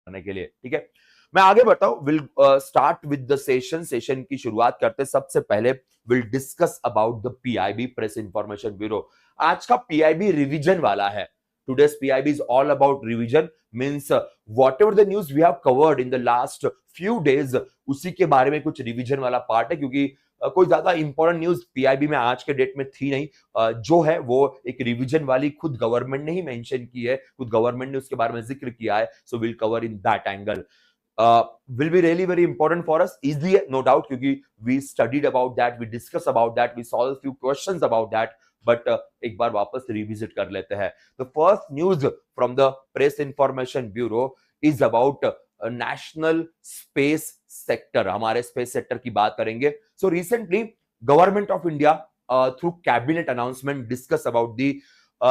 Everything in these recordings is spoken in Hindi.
करने के लिए, ठीक है। मैं आगे बढ़ता हूं, will start with the session की शुरुआत करते सबसे पहले will discuss about the PIB, press information bureau. आज का पीआईबी रिवीजन वाला है। Today's PIB is all about revision, means whatever the news we have covered in the last few days, उसी के बारे में कुछ रिवीजन वाला पार्ट है, क्योंकि कोई ज्यादा इंपॉर्टेंट न्यूज पीआईबी में आज के डेट में थी नहीं। जो है वो एक रिवीजन वाली खुद गवर्नमेंट ने ही मेंशन की है, खुद गवर्नमेंट ने उसके बारे में जिक्र किया है। So will cover in that angle. will be really very important for us, easy है no doubt, क्योंकि we studied about that, we discussed about that, we solved few questions about that, but एक बार वापस रिविजिट कर लेते हैं। The first news from the Press Information Bureau is about national space sector। हमारे स्पेस सेक्टर की बात करेंगे। So recently government of India through cabinet announcement discuss about the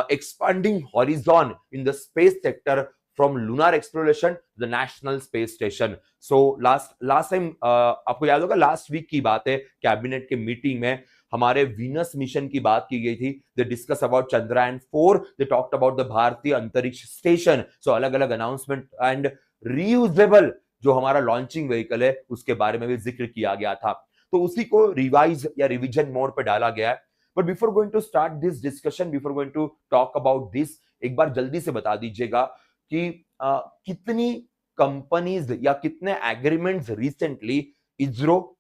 expanding horizon in the space sector from lunar exploration to the national space station। So last time आपको याद होगा, लास्ट वीक की बात है, कैबिनेट के मीटिंग में हमारे वीनस मिशन की बात की गई थी। They discuss about Chandrayaan 4, they talked about the भारतीय अंतरिक्ष स्टेशन। सो अलग अलग अनाउंसमेंट एंड रीयूजेबल जो हमारा लॉन्चिंग व्हीकल है उसके बारे में भी जिक्र किया गया था। तो उसी को रिवाइज या रिवीजन मोड पे डाला गया है। But before going to start this discussion, before going to talk about this, एक बार जल्दी से बता दीजिएगा कि कितनी कंपनीज या कितने agreements recently ISRO,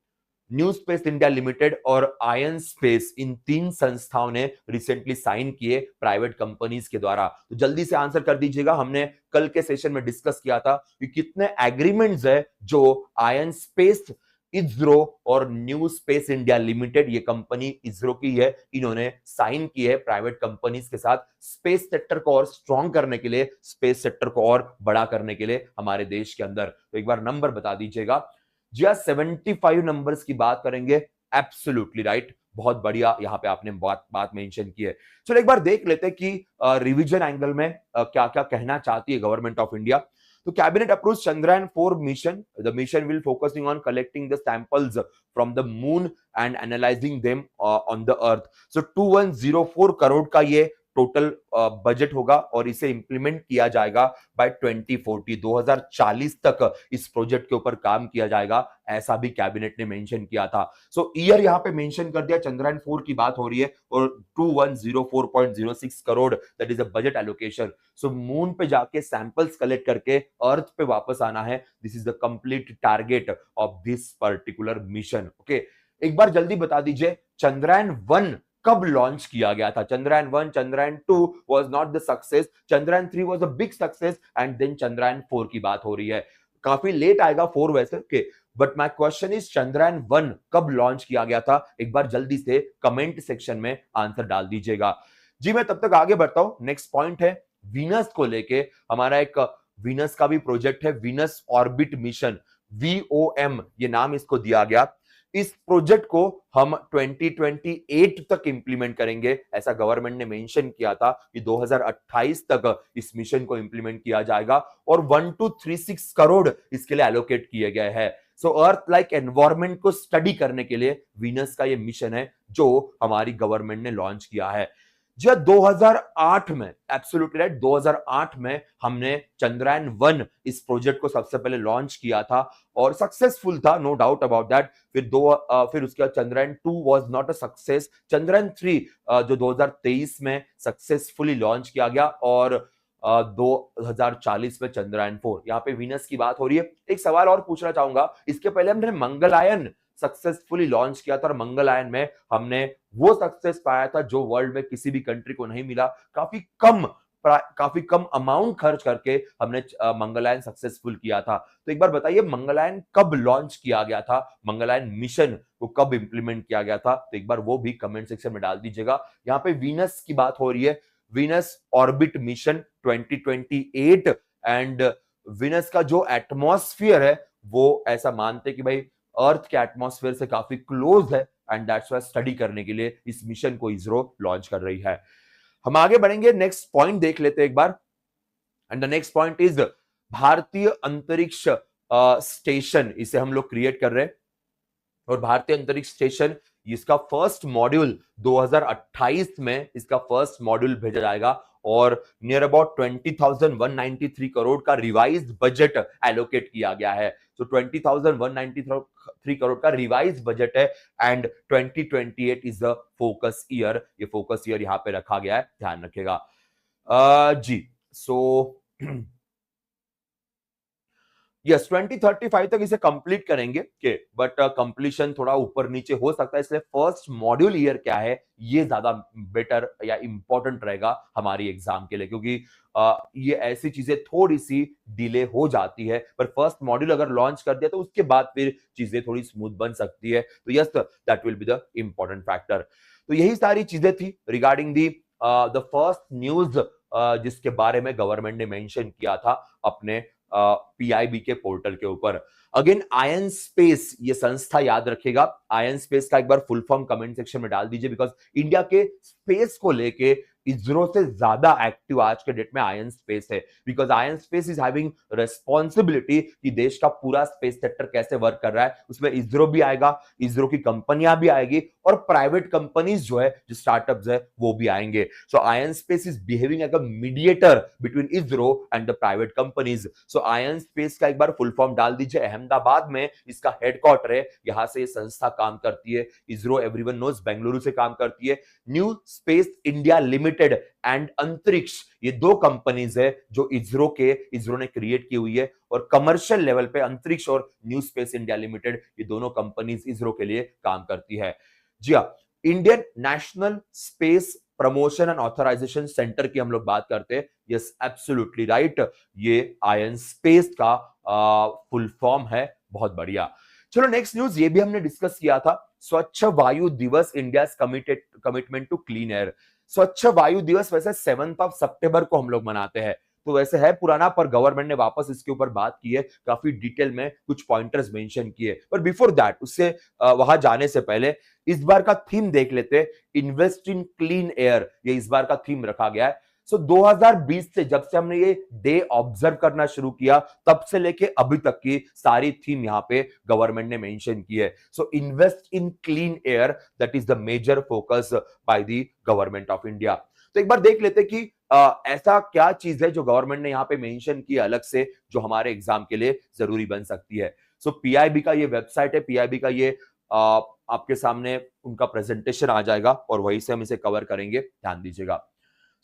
new space India limited और आयन स्पेस, इन तीन संस्थाओं ने रिसेंटली साइन किए प्राइवेट कंपनीज के द्वारा। तो जल्दी से आंसर कर दीजिएगा। हमने कल के सेशन में डिस्कस किया था कि कितने एग्रीमेंट्स है जो आयन स्पेस, इसरो और न्यू स्पेस इंडिया लिमिटेड, ये कंपनी इसरो की है, इन्होंने साइन की है प्राइवेट कंपनीज के साथ स्पेस सेक्टर को और स्ट्रॉन्ग करने के लिए, स्पेस सेक्टर को और बड़ा करने के लिए हमारे देश के अंदर। तो एक बार नंबर बता दीजिएगा। जी हाँ, 75 नंबर्स की बात करेंगे। एब्सोल्युटली राइट, बहुत बढ़िया, यहां पे आपने बात मेंशन की है। चलो एक बार देख लेते हैं कि रिवीजन एंगल में क्या क्या कहना चाहती है गवर्नमेंट ऑफ इंडिया। तो cabinet approves Chandrayaan 4 mission. The mission will focusing on collecting the samples from the moon and analyzing them on the earth. So 2104 crore का ये टोटल बजट होगा और इसे इंप्लीमेंट किया जाएगा बाय 2040, 2040 तक इस प्रोजेक्ट के ऊपर काम किया जाएगा, ऐसा भी कैबिनेट ने मेंशन किया था। सो ईयर यहां पे मेंशन कर दिया, चंद्रयान 4 की बात हो रही है और 2104.06 crore that is a budget allocation. So moon पे जाके सैंपल्स कलेक्ट करके अर्थ पे वापस आना है। This is the complete target of this particular mission. Okay, एक बार जल्दी बता दीजिए, चंद्रयान 1 कब लॉन्च किया गया था? Chandrayaan 1, Chandrayaan 2 was not the success, Chandrayaan 3 was a big success and then Chandrayaan 4 की बात हो रही है। काफी लेट आएगा 4 वैसे के, but my question is Chandrayaan 1 कब लॉन्च किया गया था? एक बार जल्दी से कमेंट सेक्शन में आंसर डाल दीजिएगा। जी मैं तब तक आगे बढ़ता हूं। नेक्स्ट पॉइंट है वीनस को लेके। हमारा एक वीनस का भी प्रोजेक्ट है, वीनस ऑर्बिट मिशन, VOM ये नाम इसको दिया गया। इस प्रोजेक्ट को हम 2028 तक इंप्लीमेंट करेंगे, ऐसा गवर्नमेंट ने मेंशन किया था कि 2028 तक इस मिशन को इंप्लीमेंट किया जाएगा और 1236 करोड़ इसके लिए एलोकेट किए गए हैं। सो अर्थ लाइक एनवायरमेंट को स्टडी करने के लिए वीनस का ये मिशन है जो हमारी गवर्नमेंट ने लॉन्च किया है। जब 2008 में, एब्सोल्युटली राइट, 2008 में हमने चंद्रयान 1 इस प्रोजेक्ट को सबसे पहले लॉन्च किया था और सक्सेसफुल था, नो डाउट अबाउट दैट। फिर उसके बाद Chandrayaan 2 was not a success. Chandrayaan 3 जो 2023 में सक्सेसफुली लॉन्च किया गया और 2040 में चंद्रयान 4। यहाँ पे वीनस की बात हो रही है। एक सवाल और पूछना चाहूंगा, इसके पहले हमने मंगलयान सक्सेसफुली लॉन्च किया था और मंगलयान में हमने वो सक्सेस पाया था जो वर्ल्ड में किसी भी कंट्री को नहीं मिला। काफी कम अमाउंट खर्च करके हमने मंगलयान सक्सेसफुल किया था। तो एक बार बताइए मंगलयान कब लॉन्च किया गया था, मंगलयान मिशन को कब इंप्लीमेंट किया गया था? तो एक बार वो भी कमेंट सेक्शन में डाल दीजिएगा। यहाँ पे वीनस की बात हो रही है, Venus orbit mission 2028 and Venus का जो एटमॉस्फेयर है वो ऐसा मानते कि भाई अर्थ के एटमॉस्फेयर से काफी क्लोज है एंड दैट्स व्हाई स्टडी करने के लिए इस मिशन को इसरो लॉन्च कर रही है। हम आगे बढ़ेंगे, नेक्स्ट पॉइंट देख लेते हैं एक बार। And the next point is Bharatiya Antariksh station, इसे हम लोग क्रिएट कर रहे हैं और भारतीय अंतरिक्ष स्टेशन इसका फर्स्ट मॉड्यूल 2028 में इसका फर्स्ट मॉड्यूल भेजा जाएगा और नियर अबाउट 20,193 करोड़ का रिवाइज्ड बजट एलोकेट किया गया है। तो 20,193 करोड़ का रिवाइज बजट है and 2028 is the focus year. ये फोकस ईयर यहां पे रखा गया है, ध्यान रखेगा जी। सो यस 2035 तक इसे कंप्लीट करेंगे के बट कंप्लीशन थोड़ा ऊपर नीचे हो सकता है, इसलिए फर्स्ट मॉड्यूल ईयर क्या है ये ज्यादा बेटर या इंपॉर्टेंट रहेगा हमारी एग्जाम के लिए, क्योंकि ये ऐसी चीजें थोड़ी सी डिले हो जाती है, पर फर्स्ट मॉड्यूल अगर लॉन्च कर दिया तो उसके बाद फिर चीजें थोड़ी स्मूथ बन सकती है। तो yes that will be the important factor. तो यही सारी चीजें थी रिगार्डिंग द फर्स्ट न्यूज जिसके बारे में गवर्नमेंट ने मेंशन किया था अपने पीआईबी के पोर्टल के ऊपर। अगेन आयन स्पेस ये संस्था याद रखेगा, आयन स्पेस का एक बार फुल फॉर्म कमेंट सेक्शन में डाल दीजिए, बिकॉज इंडिया के स्पेस को लेके इसरो से ज्यादा एक्टिव आज के डेट में आयन स्पेस है, because ion SPACe is having responsibility कि देश का पूरा स्पेस सेक्टर कैसे वर्क कर रहा है, उसमें इसरो भी आएगा, इसरो की कंपनियां भी आएगी और प्राइवेट कंपनीज जो है, जो स्टार्टअप्स है वो भी आएंगे। So IN SPACe is behaving as a mediator between ISRO and the private companies. So IN space का एक बार फुल फॉर्म डाल दीजिए, अहमदाबाद में इसका हेडक्वार्टर है, यहां से ये संस्था काम करती है। इसरो एवरीवन नोज बेंगलुरु से काम करती है। New space India limited and अंतरिक्ष ये दो कंपनीज है जो इसरो ने क्रिएट की हुई है, और कमर्शियल लेवल पे अंतरिक्ष और न्यू स्पेस इंडिया लिमिटेड ये दोनों कंपनीज इसरो के लिए काम करती है। जी हाँ, Indian national space promotion and authorization centre की हम लोग बात करते हैं, यस एब्सोल्युटली राइट, ये आयन स्पेस का फुल फॉर्म है। बहुत बढ़िया। चलो नेक्स्ट न्यूज ये भी हमने डिस्कस किया था, Swachh Vayu Diwas, India commitment to clean air. Swachh Vayu दिवस वैसे 7 सितंबर को हम लोग मनाते हैं, तो वैसे है पुराना, पर गवर्नमेंट ने वापस इसके ऊपर बात की है, काफी डिटेल में कुछ पॉइंटर्स मेंशन किए। पर बिफोर दैट, उससे वहां जाने से पहले इस बार का थीम देख लेते हैं, इन्वेस्ट इन क्लीन एयर, ये इस बार का थीम रखा गया है। सो 2020 से जब से हमने ये डे ऑब्जर्व करना शुरू किया, तब से लेके अभी तक की सारी थीम यहाँ पे गवर्नमेंट ने मेंशन की है। So invest in clean air, that is the major focus by the government of India. तो एक बार देख लेते कि ऐसा क्या चीज है जो गवर्नमेंट ने यहाँ पे मेंशन की अलग से, जो हमारे एग्जाम के लिए जरूरी बन सकती है। सो पीआईबी का ये वेबसाइट है, पीआईबी का ये आपके सामने उनका प्रेजेंटेशन आ जाएगा और वहीं से हम इसे कवर करेंगे, ध्यान दीजिएगा।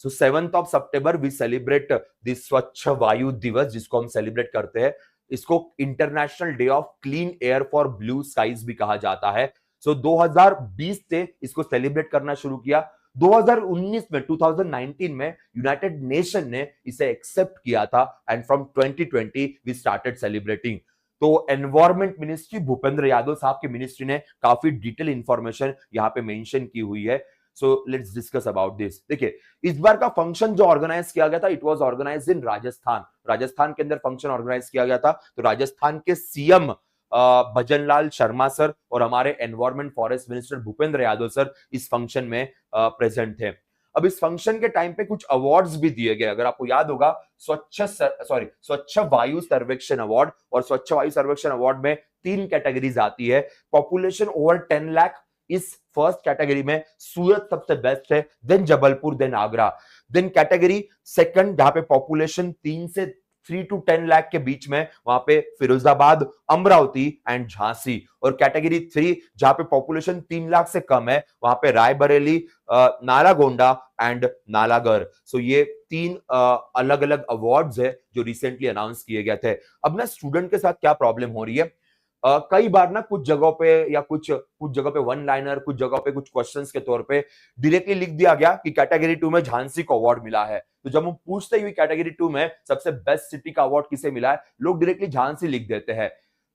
So 7 September we celebrate the Swachh Vayu Diwas, जिसको हम सेलिब्रेट करते हैं। इसको international day of clean air for blue skies भी कहा जाता है। सो 2020 से इसको सेलिब्रेट करना शुरू किया। 2019 में 2019 में यूनाइटेड नेशन ने इसे एक्सेप्ट किया था and from 2020 we started celebrating. तो एनवायरमेंट मिनिस्ट्री, भूपेंद्र यादव साहब की मिनिस्ट्री ने काफी डिटेल इंफॉर्मेशन यहां पे मेंशन की हुई है। So let's discuss about this. देखिए, इस बार का फंक्शन जो ऑर्गेनाइज किया गया था, इट वाज ऑर्गेनाइज्ड इन राजस्थान। राजस्थान के अंदर फंक्शन ऑर्गेनाइज किया गया था, तो राजस्थान के सीएम भजनलाल शर्मा सर और हमारे environment forest minister Bhupendra Yadav sir इस फंक्शन में प्रेजेंट थे। अब इस फंक्शन के टाइम पे कुछ अवार्ड्स भी दिए गए, अगर आपको याद होगा, स्वच्छ वायु सर्वेक्षण अवार्ड, और स्वच्छ वायु सर्वेक्षण अवार्ड में 3 कैटेगरीज आती है। पॉपुलेशन ओवर 10 लाख, इस फर्स्ट कैटेगरी में सूरत सबसे बेस्ट है, then Jabalpur, then Agra. Then category second, जहां पे पॉपुलेशन 3 to 10 लाख के बीच में, वहां पे फिरोजाबाद, अमरावती एंड झांसी। और कैटेगरी 3, जहां पे पॉपुलेशन 3 लाख से कम है, वहां पे रायबरेली, नालागोंडा एंड नालागढ़। सो ये 3 अलग अलग अवार्ड्स है जो रिसेंटली अनाउंस किए गए थे। अब ना स्टूडेंट के साथ क्या प्रॉब्लम हो रही है, कई बार ना कुछ जगहों पे या कुछ जगह पे वन लाइनर, कुछ जगह पे कुछ क्वेश्चंस के तौर पे डायरेक्टली लिख दिया गया कि कैटेगरी 2 में झांसी को अवार्ड मिला है। तो जब हम पूछते हुए कैटेगरी 2 में सबसे बेस्ट सिटी का अवार्ड किसे मिला है, लोग डायरेक्टली झांसी लिख देते हैं।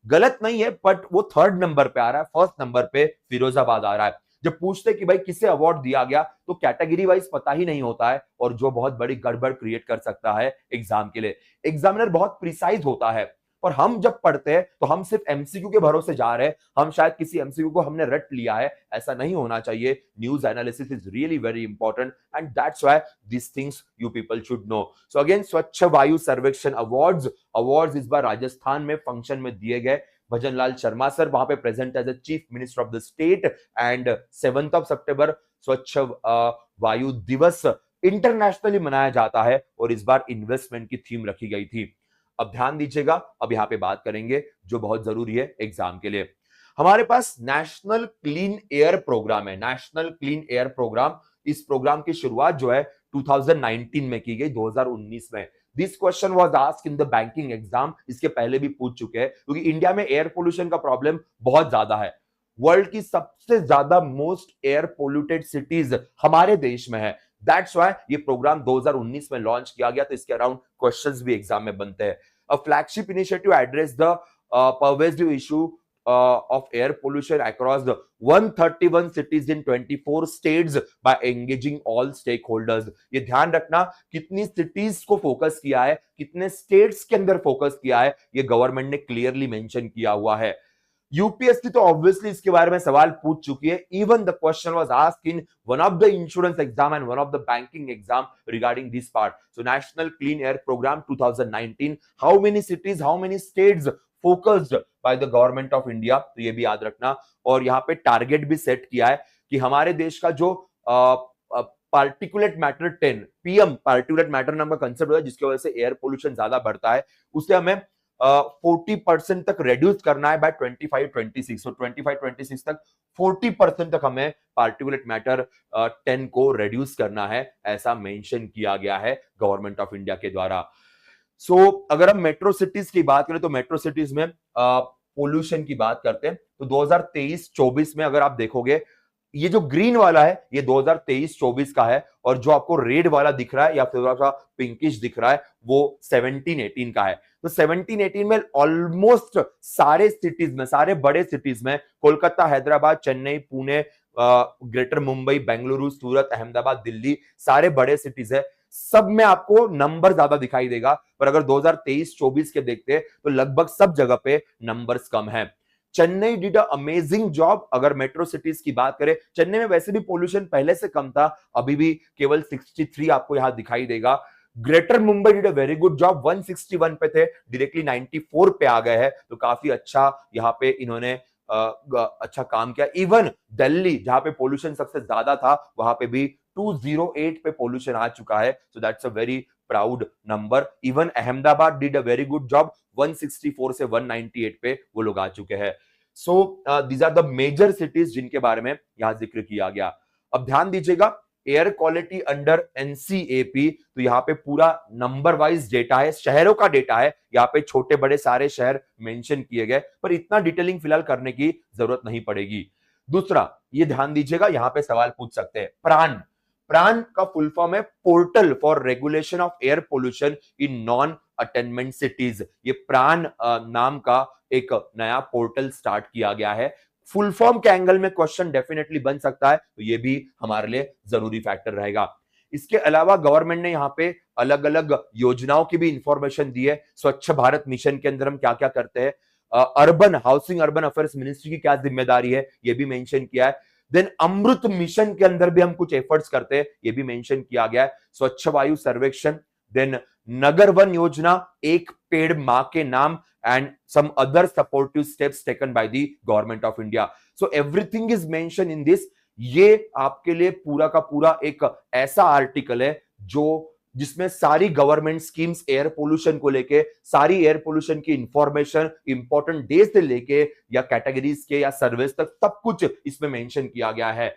गलत नहीं है, बट वो 3rd नंबर पे आ रहा है, 1st नंबर पे फिरोजाबाद आ रहा है। जब पूछते कि भाई किसे अवार्ड दिया गया, तो कैटेगरी वाइज पता ही नहीं होता है, और जो बहुत बड़ी गड़बड़ क्रिएट कर सकता है एग्जाम के लिए। एग्जामिनर बहुत प्रिसाइज होता है, और हम जब पढ़ते हैं तो हम सिर्फ एमसीक्यू के भरोसे जा रहे हैं, हम शायद किसी एमसीक्यू को हमने रट लिया है, ऐसा नहीं होना चाहिए। News analysis is really very important and that's why this things you people should know. So again, स्वच्छ वायु सर्वेक्षण अवार्ड्स इस बार राजस्थान में फंक्शन में दिए गए। भजनलाल शर्मा सर वहां पे present as a chief minister of the state, and 7 September Swachh Vayu दिवस इंटरनेशनली मनाया जाता है और इस बार इन्वेस्टमेंट की थीम रखी गई थी। अब ध्यान दीजिएगा, अब यहां पे बात करेंगे जो बहुत जरूरी है एग्जाम के लिए। हमारे पास नेशनल क्लीन एयर प्रोग्राम है, नेशनल क्लीन एयर प्रोग्राम। इस प्रोग्राम की शुरुआत जो है 2019 में की गई, 2019 में। This question was asked in the banking exam, इसके पहले भी पूछ चुके हैं, क्योंकि इंडिया में एयर पोल्यूशन का प्रॉब्लम बहुत ज्यादा है। वर्ल्ड की सबसे ज्यादा मोस्ट एयर पोल्यूटेड सिटीज हमारे देश में है। दैट्स व्हाई ये प्रोग्राम 2019 में लॉन्च किया गया, तो इसके अराउंड क्वेश्चंस भी एग्जाम में बनते हैं। A flagship initiative address the pervasive issue of air pollution across the 131 cities in 24 states by engaging all stakeholders। ये ध्यान रखना, कितनी सिटीज को फोकस किया है, कितने स्टेट्स के अंदर फोकस किया है, ये गवर्नमेंट ने क्लियरली मेंशन किया हुआ है। यूपीएससी तो ऑब्वियसली इसके बारे में सवाल पूछ चुकी है। Even the question was asked in one of the insurance exam and one of the banking exam regarding this part. So national clean air programme 2019, how many cities, how many states focused by the government of India, तो ये भी याद रखना। और यहाँ पे टारगेट भी सेट किया है कि हमारे देश का जो particulate matter 10 PM particulate matter नाम का कंसेप्ट होता है, जिसकी वजह से एयर पोल्यूशन ज्यादा बढ़ता है, उसे हमें 40% तक रेड्यूस करना है बाय 25-26। सो 25-26 तक 40% तक हमें पार्टिकुलेट मैटर 10 को रेड्यूस करना है, ऐसा मेंशन किया गया है गवर्नमेंट ऑफ इंडिया के द्वारा। सो अगर हम मेट्रो सिटीज की बात करें, तो मेट्रो सिटीज में पोल्यूशन की बात करते हैं, तो 2023-24 में अगर आप देखोगे, ये जो ग्रीन वाला है ये 2023-24 का है, और जो आपको रेड वाला दिख रहा है या थोड़ा सा पिंकिश दिख रहा है वो 17-18 का है। तो 17-18 में ऑलमोस्ट सारे सिटीज में, सारे बड़े सिटीज में, कोलकाता, हैदराबाद, चेन्नई, पुणे, ग्रेटर मुंबई, बेंगलुरु, सूरत, अहमदाबाद, दिल्ली, सारे बड़े सिटीज है, सब में आपको नंबर ज्यादा दिखाई देगा। पर अगर 2023-24 के देखते हैं तो लगभग सब जगह पे नंबर्स कम है। Chennai did a amazing job. अगर मेट्रो सिटीज की बात करें, चेन्नई में वैसे भी पोल्यूशन पहले से कम था, अभी भी केवल 63 आपको यहां दिखाई देगा। Greater Mumbai did a very good job, 161 पे थे, डायरेक्टली 94 पे आ गए हैं, तो काफी अच्छा यहाँ पे इन्होंने अच्छा काम किया। इवन दिल्ली, जहां पे पोल्यूशन सबसे ज्यादा था, वहां पे भी 208 पे पोल्यूशन आ चुका है, so that's a very proud number. Even Ahmedabad did a very good job, 164 से 198 पे वो लोग आ चुके हैं। So these are the major cities जिनके बारे में यहां जिक्र किया गया। अब ध्यान दीजिएगा, एयर क्वालिटी अंडर एनसीएपी, तो यहाँ पे पूरा नंबर वाइज डेटा है, शहरों का डेटा है, यहाँ पे छोटे बड़े सारे शहर मेंशन किए गए, पर इतना डिटेलिंग फिलहाल करने की जरूरत नहीं पड़ेगी। दूसरा, ये ध्यान दीजिएगा, यहाँ पे सवाल पूछ सकते हैं, प्राण। प्राण का फुल फॉर्म है portal for regulation of air pollution in non attainment cities. ये प्राण नाम का एक नया पोर्टल स्टार्ट किया गया है। फुल फॉर्म के एंगल में क्वेश्चन डेफिनेटली बन सकता है, तो ये भी हमारे लिए जरूरी फैक्टर रहेगा। इसके अलावा गवर्नमेंट ने यहाँ पे अलग अलग योजनाओं की भी इंफॉर्मेशन दी है। स्वच्छ भारत मिशन के अंदर हम क्या क्या करते हैं, urban housing urban affairs ministry की क्या जिम्मेदारी है, ये भी मेंशन किया है। देन अमृत मिशन के अंदर भी हम कुछ एफर्ट्स करते हैं, ये भी मेंशन किया गया है। स्वच्छ वायु सर्वेक्षण, देन नगर वन योजना, एक पेड़ मां के नाम, and some other supportive steps taken by the government of India. So everything is mentioned in this। ये आपके लिए पूरा का पूरा एक ऐसा आर्टिकल है जो जिसमें सारी गवर्नमेंट स्कीम्स एयर पोल्यूशन को लेके, सारी एयर पोल्यूशन की इंफॉर्मेशन इंपॉर्टेंट डे से लेके या कैटेगरीज के या सर्विस तक सब कुछ इसमें मेंशन किया गया है।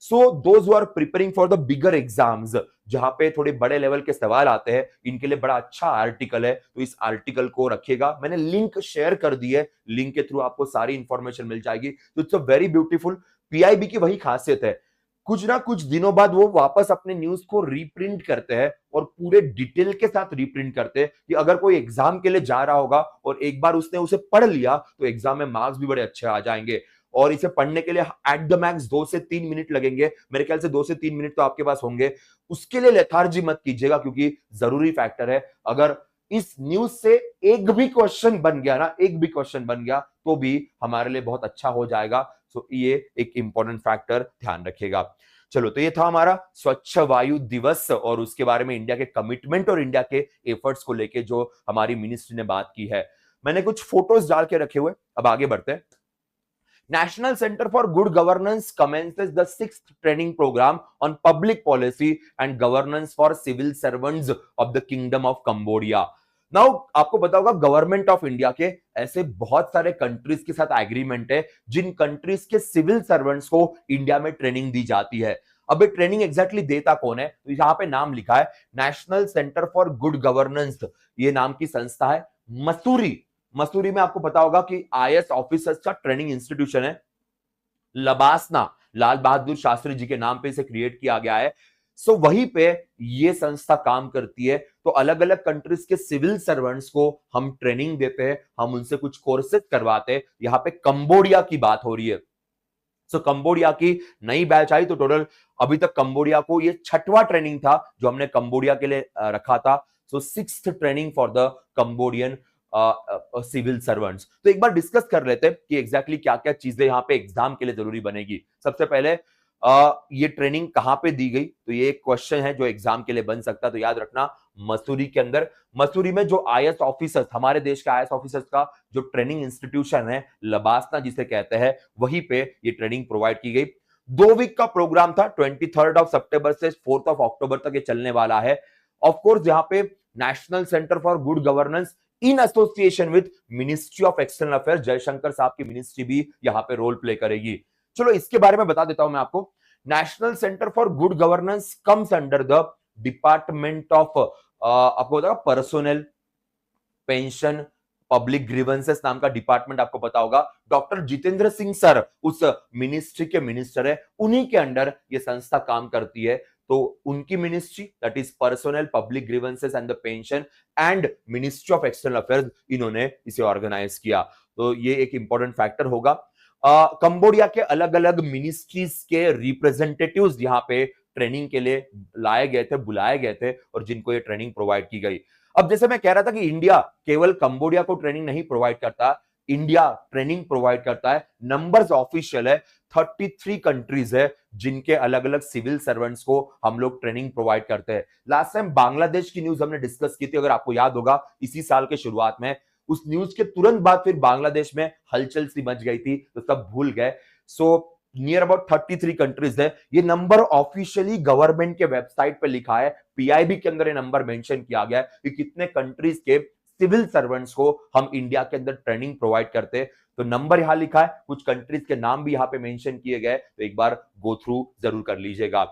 So those who are preparing for the bigger exams, जहां पे थोड़े बड़े लेवल के सवाल आते हैं, इनके लिए बड़ा अच्छा आर्टिकल है, तो इस आर्टिकल को रखिएगा। मैंने लिंक शेयर कर दी है, लिंक के थ्रू आपको सारी इंफॉर्मेशन मिल जाएगी। तो it's a very beautiful. PIB की वही खासियत है, कुछ ना कुछ दिनों बाद वो वापस अपने न्यूज को रीप्रिंट करते हैं और पूरे डिटेल के साथ रीप्रिंट करते हैं कि अगर कोई एग्जाम के लिए जा रहा होगा और एक बार उसने उसे पढ़ लिया तो एग्जाम में मार्क्स भी बड़े अच्छे आ जाएंगे। और इसे पढ़ने के लिए एट द मैक्स 2 से 3 मिनट लगेंगे, मेरे ख्याल से 2 से 3 मिनट तो आपके पास होंगे। उसके लिए लेथार्जी मत कीजिएगा, क्योंकि जरूरी फैक्टर है। अगर इस न्यूज से एक भी क्वेश्चन बन गया ना, एक भी क्वेश्चन बन गया तो भी हमारे लिए बहुत अच्छा हो जाएगा। सो ये एक इंपॉर्टेंट फैक्टर ध्यान रखिएगा। चलो, तो ये था हमारा स्वच्छ वायु दिवस और उसके बारे में इंडिया के कमिटमेंट और इंडिया के एफर्ट्स को लेके जो हमारी मिनिस्ट्री ने बात की है। मैंने कुछ फोटोज डाल के रखे हुए, अब आगे बढ़ते हैं। National Center for Good Governance commences the 6th training program on public policy and governance for civil servants of the Kingdom of Cambodia. Now आपको पता होगा गवर्नमेंट ऑफ इंडिया के ऐसे बहुत सारे कंट्रीज के साथ एग्रीमेंट है जिन कंट्रीज के सिविल सर्वेंट्स को इंडिया में ट्रेनिंग दी जाती है। अब ये ट्रेनिंग एग्जैक्टली देता कौन है? तो यहां पे नाम लिखा है national Centre for Good governance, ये नाम की संस्था है। मसूरी, मसूरी में आपको पता होगा कि आईएएस ऑफिसर्स का ट्रेनिंग इंस्टीट्यूशन है। लबासना, लाल बहादुर शास्त्री जी के नाम पे इसे क्रिएट किया गया है। सो वहीं पे ये संस्था काम करती है। तो अलग अलग कंट्रीज के सिविल सर्वेंट्स को हम ट्रेनिंग देते हैं, हम उनसे कुछ कोर्सेज करवाते हैं। यहां पे कंबोडिया की बात हो रही है। सो कंबोडिया की नई बैच आई, तो टोटल अभी तक कंबोडिया को ये 6वां ट्रेनिंग था जो हमने कंबोडिया के लिए रखा था। So 6th training for the Cambodian civil servants. तो एक बार डिस्कस कर लेते हैं कि एग्जैक्टली क्या क्या चीजें यहाँ पे एग्जाम के लिए जरूरी बनेगी। सबसे पहले ये ट्रेनिंग कहां पे दी गई, तो ये एक क्वेश्चन है जो एग्जाम के लिए बन सकता है। तो याद रखना मसूरी के अंदर, मसूरी में जो आईएएस ऑफिसर्स, हमारे देश के आईएएस ऑफिसर्स का जो ट्रेनिंग इंस्टीट्यूशन है लबासना जिसे कहते हैं, वहीं पे ये ट्रेनिंग प्रोवाइड की गई। 2 वीक का प्रोग्राम था, 23 सितंबर से 4 अक्टूबर तक ये चलने वाला है। ऑफ कोर्स यहाँ पे national Centre for Good governance in association with ministry of external affairs, Jaishankar साहब की मिनिस्ट्री भी यहां पे रोल प्ले करेगी। चलो इसके बारे में बता देता हूं मैं आपको। National Centre for Good governance comes under the department of आपको बताओ पर्सोनल, पेंशन, पब्लिक ग्रीवेंसेस नाम का डिपार्टमेंट आपको पता होगा। डॉक्टर जितेंद्र सिंह सर उस मिनिस्ट्री के मिनिस्टर है, उन्हीं के अंडर ये संस्था काम करती है। तो उनकी ministry that is personal, public grievances and the pension and ministry of external affairs, इन्होंने इसे ऑर्गेनाइज किया। तो ये एक इंपॉर्टेंट फैक्टर होगा। कंबोडिया के अलग अलग मिनिस्ट्रीज के रिप्रेजेंटेटिव्स यहाँ पे ट्रेनिंग के लिए लाए गए थे, बुलाए गए थे, और जिनको ये ट्रेनिंग प्रोवाइड की गई। अब जैसे मैं कह रहा था कि इंडिया केवल कंबोडिया को ट्रेनिंग नहीं प्रोवाइड करता, इंडिया ट्रेनिंग प्रोवाइड करता है। नंबर्स ऑफिशियल है, 33 कंट्रीज है जिनके अलग अलग सिविल सर्वेंट्स को हम लोग ट्रेनिंग प्रोवाइड करते हैं। लास्ट टाइम बांग्लादेश की न्यूज हमने डिस्कस की थी, अगर आपको याद होगा, इसी साल के शुरुआत में। उस न्यूज के तुरंत बाद फिर बांग्लादेश में हलचल सी मच गई थी, तो सब भूल गए। सो नियर अबाउट 33 कंट्रीज है। ये नंबर ऑफिशियली गवर्नमेंट के वेबसाइट पे लिखा है, पीआईबी के अंदर ये नंबर मेंशन किया गया है कि कितने कंट्रीज के सिविल सर्वेंट्स को हम इंडिया के अंदर ट्रेनिंग प्रोवाइड करते हैं। तो नंबर यहां लिखा है, कुछ कंट्रीज के नाम भी यहां पे मेंशन किए गए, तो एक बार गो थ्रू जरूर कर लीजिएगा।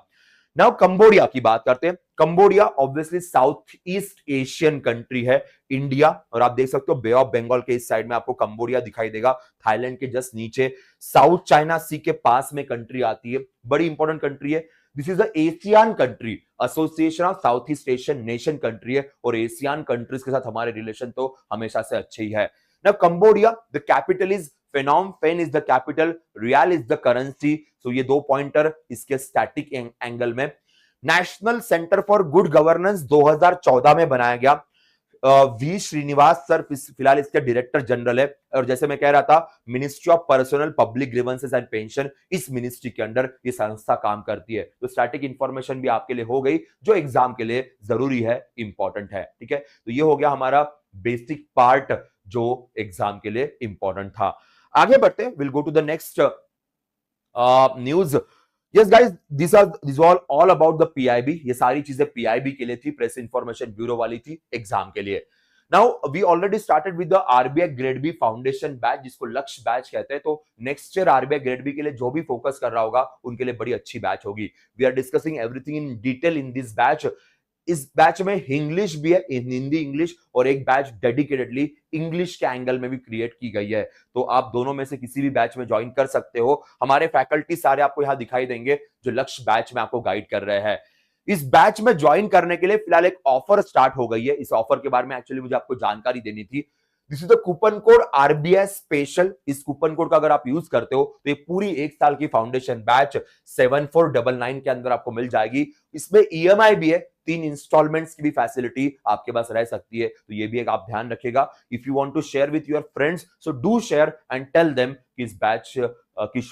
नाउ कंबोडिया की बात करते हैं। Cambodia obviously south east Asian country है इंडिया, और आप देख सकते हो बे ऑफ बंगाल के इस साइड में आपको कंबोडिया दिखाई देगा, थाईलैंड के जस्ट नीचे, साउथ चाइना सी के पास में कंट्री आती है, बड़ी इंपॉर्टेंट कंट्री है। This is the Asian country, association of south east Asian nation country है, और एशियन कंट्रीज के साथ हमारे रिलेशन तो हमेशा से अच्छे ही है। Now Cambodia, the capital is Phnom Penh, is the capital, riel is the currency. So ये 2 पॉइंटर इसके स्टैटिक एंगल में। National Centre for Good Governance 2014 में बनाया गया। वी श्रीनिवास सर फिलहाल इसके डायरेक्टर जनरल है, और जैसे मैं कह रहा था ministry of personal, public grievances and pension, इस मिनिस्ट्री के अंडर ये संस्था काम करती है। तो स्टैटिक इंफॉर्मेशन भी आपके लिए हो गई जो एग्जाम के लिए जरूरी है, इंपॉर्टेंट है। ठीक है, तो ये हो गया हमारा बेसिक पार्ट जो एग्जाम के लिए इंपॉर्टेंट था। आगे बढ़ते हैं, will go to the next news. Yes guys, this all about the PIB. ये सारी चीजें पीआईबी के लिए थी, प्रेस इंफॉर्मेशन ब्यूरो वाली थी एग्जाम के लिए। Now we already started with the RBI grade B foundation batch, जिसको लक्ष्य बैच कहते हैं। तो next year RBI grade B के लिए जो भी फोकस कर रहा होगा उनके लिए बड़ी अच्छी बैच होगी। We are discussing everything in detail in this batch. इस बैच में इंग्लिश भी है, हिंदी इंग्लिश, और एक बैच डेडिकेटेडली इंग्लिश के एंगल में भी क्रिएट की गई है। तो आप दोनों में से किसी भी बैच में ज्वाइन कर सकते हो। हमारे फैकल्टी सारे आपको यहां दिखाई देंगे जो लक्ष्य बैच में आपको गाइड कर रहे हैं। इस बैच में ज्वाइन करने के लिए फिलहाल एक ऑफर स्टार्ट हो गई है। इस ऑफर के बारे में एक्चुअली मुझे आपको जानकारी देनी थी। This is the coupon code RBI special. इस कूपन कोड का अगर आप यूज करते हो तो ये पूरी 1 साल की फाउंडेशन बैच 7499 के अंदर आपको मिल जाएगी। इसमें ईएमआई भी है, 3 इंस्टॉलमेंट्स की भी फैसिलिटी आपके पास रह सकती है। तो ये भी एक आप ध्यान रखिएगा। If you want to share with your friends, so do share and tell them कि इस बैच की